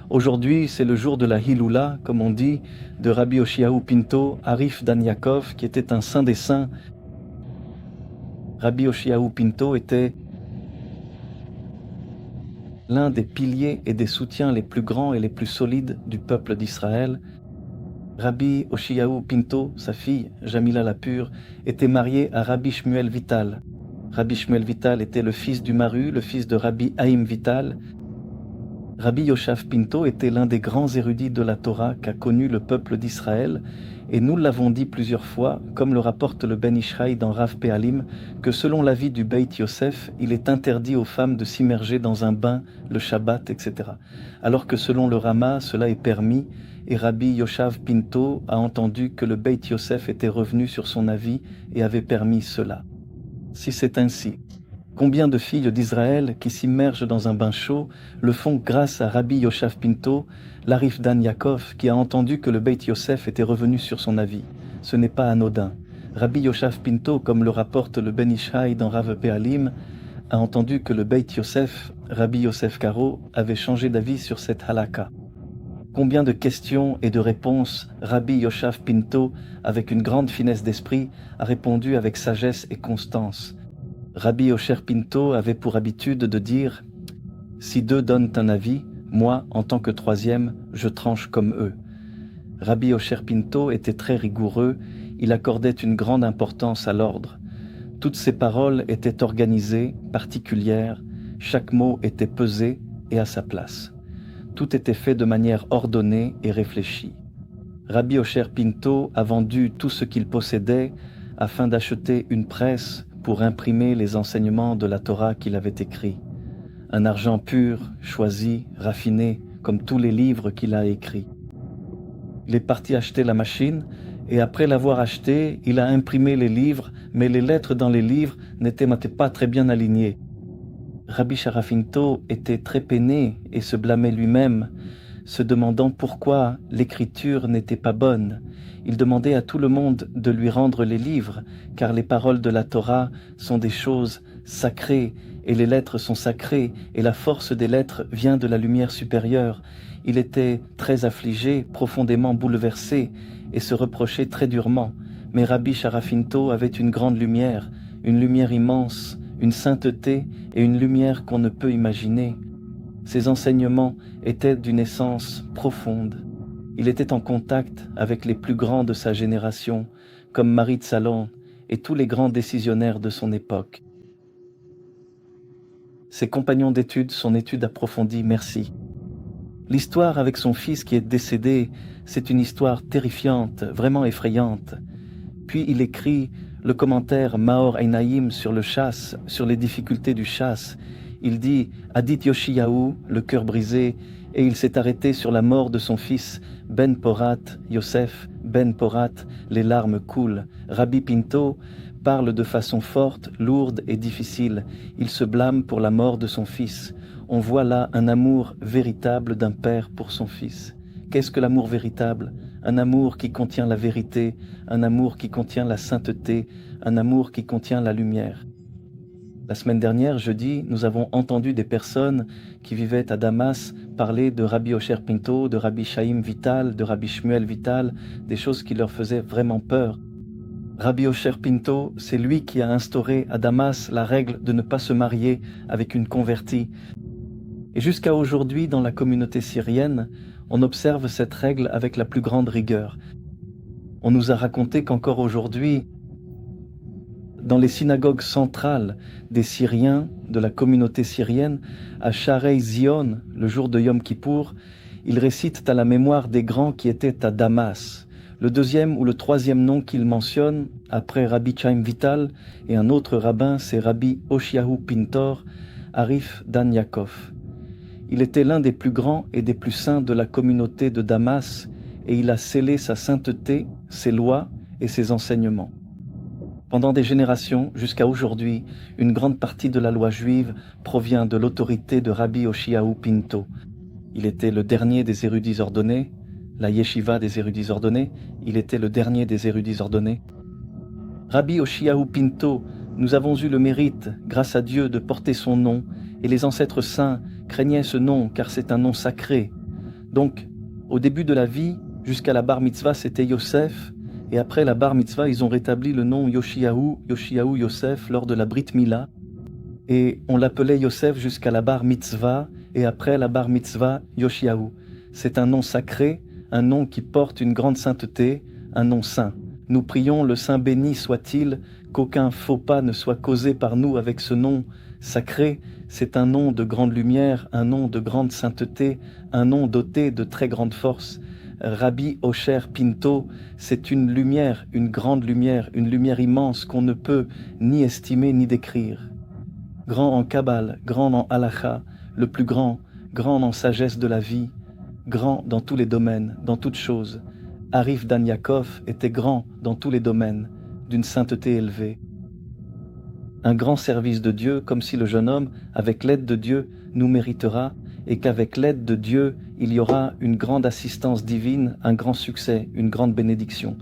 Aujourd'hui, c'est le jour de la Hiloula, comme on dit, de Rabbi Oshiahu Pinto, Arif Dan Yaakov, qui était un saint des saints. Rabbi Oshiahu Pinto était l'un des piliers et des soutiens les plus grands et les plus solides du peuple d'Israël. Rabbi Oshiahu Pinto, sa fille, Jamila la Pure, était mariée à Rabbi Shmuel Vital. Rabbi Shmuel Vital était le fils du Maru, le fils de Rabbi Haïm Vital. Rabbi Yoshav Pinto était l'un des grands érudits de la Torah qu'a connu le peuple d'Israël, et nous l'avons dit plusieurs fois, comme le rapporte le Ben Ishraï dans Rav Pe'alim, que selon l'avis du Beit Yosef, il est interdit aux femmes de s'immerger dans un bain le Shabbat, etc. Alors que selon le Rama, cela est permis, et Rabbi Yoshav Pinto a entendu que le Beit Yosef était revenu sur son avis et avait permis cela. Si c'est ainsi, combien de filles d'Israël qui s'immergent dans un bain chaud le font grâce à Rabbi Yoshav Pinto, l'Arif Dan Yaakov, qui a entendu que le Beit Yosef était revenu sur son avis. Ce n'est pas anodin. Rabbi Yoshav Pinto, comme le rapporte le Ben Ishraï dans Rav Pe'alim, a entendu que le Beit Yosef, Rabbi Yosef Karo, avait changé d'avis sur cette halakha. Combien de questions et de réponses Rabbi Yoshav Pinto, avec une grande finesse d'esprit, a répondu avec sagesse et constance. Rabbi Osher Pinto avait pour habitude de dire « Si deux donnent un avis, moi, en tant que troisième, je tranche comme eux. » Rabbi Osher Pinto était très rigoureux, il accordait une grande importance à l'ordre. Toutes ses paroles étaient organisées, particulières, chaque mot était pesé et à sa place. Tout était fait de manière ordonnée et réfléchie. Rabbi Osher Pinto a vendu tout ce qu'il possédait afin d'acheter une presse pour imprimer les enseignements de la Torah qu'il avait écrits. Un argent pur, choisi, raffiné, comme tous les livres qu'il a écrits. Il est parti acheter la machine, et après l'avoir acheté, il a imprimé les livres, mais les lettres dans les livres n'étaient pas très bien alignées. Rabbi Sharafinto était très peiné et se blâmait lui-même, se demandant pourquoi l'écriture n'était pas bonne. Il demandait à tout le monde de lui rendre les livres, car les paroles de la Torah sont des choses sacrées, et les lettres sont sacrées, et la force des lettres vient de la lumière supérieure. Il était très affligé, profondément bouleversé, et se reprochait très durement. Mais Rabbi Sharafinto avait une grande lumière, une lumière immense, une sainteté et une lumière qu'on ne peut imaginer. Ses enseignements étaient d'une essence profonde. Il était en contact avec les plus grands de sa génération, comme Marie Tzalon et tous les grands décisionnaires de son époque. Ses compagnons d'études, son étude approfondie, merci. L'histoire avec son fils qui est décédé, c'est une histoire terrifiante, vraiment effrayante. Puis il écrit le commentaire Maor Einaim sur le chasse, sur les difficultés du chasse. Il dit « Adit Yoshiyahu, le cœur brisé », et il s'est arrêté sur la mort de son fils, Ben Porat, Yosef, Ben Porat, les larmes coulent. Rabbi Pinto parle de façon forte, lourde et difficile. Il se blâme pour la mort de son fils. On voit là un amour véritable d'un père pour son fils. Qu'est-ce que l'amour véritable ? Un amour qui contient la vérité, un amour qui contient la sainteté, un amour qui contient la lumière. La semaine dernière, jeudi, nous avons entendu des personnes qui vivaient à Damas parler de Rabbi Osher Pinto, de Rabbi Chaim Vital, de Rabbi Shmuel Vital, des choses qui leur faisaient vraiment peur. Rabbi Osher Pinto, c'est lui qui a instauré à Damas la règle de ne pas se marier avec une convertie. Et jusqu'à aujourd'hui, dans la communauté syrienne, on observe cette règle avec la plus grande rigueur. On nous a raconté qu'encore aujourd'hui, dans les synagogues centrales des Syriens, de la communauté syrienne, à Sharei Zion, le jour de Yom Kippour, ils récitent à la mémoire des grands qui étaient à Damas. Le deuxième ou le troisième nom qu'ils mentionnent, après Rabbi Chaim Vital et un autre rabbin, c'est Rabbi Oshiahu Pintor, Arif Dan Yaakov. Il était l'un des plus grands et des plus saints de la communauté de Damas, et il a scellé sa sainteté, ses lois et ses enseignements. Pendant des générations, jusqu'à aujourd'hui, une grande partie de la loi juive provient de l'autorité de Rabbi Oshiahu Pinto. Il était le dernier des érudits ordonnés, la yeshiva des érudits ordonnés, il était le dernier des érudits ordonnés. Rabbi Oshiahu Pinto, nous avons eu le mérite, grâce à Dieu, de porter son nom, et les ancêtres saints craignaient ce nom car c'est un nom sacré. Donc, au début de la vie, jusqu'à la bar mitzvah, c'était Yosef, et après la bar mitzvah, ils ont rétabli le nom Yoshiahu Yosef lors de la Brit Mila, et on l'appelait Yosef jusqu'à la bar mitzvah, et après la bar mitzvah, Yoshiahu. C'est un nom sacré, un nom qui porte une grande sainteté, un nom saint. Nous prions le Saint béni soit-il, qu'aucun faux pas ne soit causé par nous avec ce nom sacré. C'est un nom de grande lumière, un nom de grande sainteté, un nom doté de très grande force. Rabbi Osher Pinto, c'est une lumière, une grande lumière, une lumière immense qu'on ne peut ni estimer ni décrire. Grand en Kabbale, grand en Halacha, le plus grand, grand en sagesse de la vie, grand dans tous les domaines, dans toutes choses. Arif Dan Yaakov était grand dans tous les domaines, d'une sainteté élevée. Un grand service de Dieu, comme si le jeune homme, avec l'aide de Dieu, nous méritera, et qu'avec l'aide de Dieu, il y aura une grande assistance divine, un grand succès, une grande bénédiction.